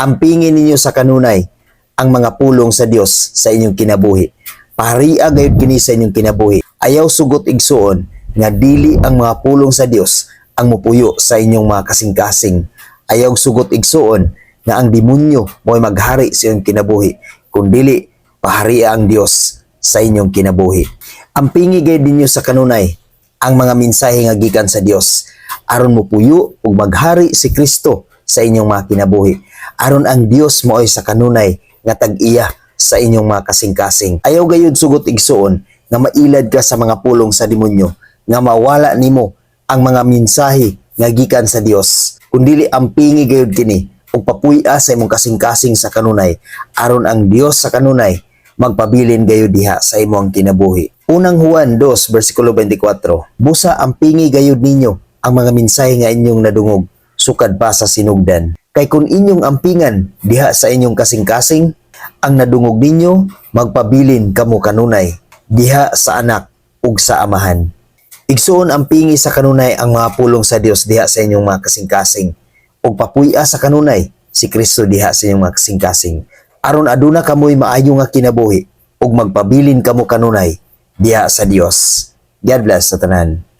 Ampingin ninyo sa kanunay ang mga pulong sa Dios sa inyong kinabuhi. Paharia gayud kini sa inyong kinabuhi. Ayaw sugot igsuon nga dili ang mga pulong sa Dios ang mupuyo sa inyong mga kasing-kasing. Ayaw sugot igsuon nga ang demonyo mo'y maghari sa inyong kinabuhi, kundili paharia ang Dios sa inyong kinabuhi. Ampingi gayud ninyo sa kanunay ang mga mensahe nga gikan sa Dios aron mupuyo ug maghari si Kristo sa inyong mga kinabuhi. Aron ang Dios mo'y sa kanunay nga tag-iya sa inyong mga kasing-kasing. Ayaw gayud sugot igsuon nga mailad ka sa mga pulong sa demonyo, nga mawala nimo ang mga mensahe nga gikan sa Dios. Kundili ampingi gayud kini ug papuy-a sa imong kasing-kasing sa kanunay aron ang Dios sa kanunay magpabilin gayud diha sa imong kinabuhi. Unang Juan 2 versikulo 24. Busa ampingi gayud ninyo ang mga mensahe nga inyong nadungog sukad pa sa sinugdan. Kay kung inyong ampingan diha sa inyong kasing-kasing, ang nadungog ninyo magpabilin kamo kanunay diha sa anak ug sa amahan. Igsuon ampingi sa kanunay ang mga pulong sa Dios diha sa inyong mga kasing-kasing ug papuy-a sa kanunay si Kristo diha sa inyong mga kasing-kasing. Aron aduna kamoy maayo nga kinabuhi ug magpabilin kamo kanunay diha sa Dios. God bless sa tanan.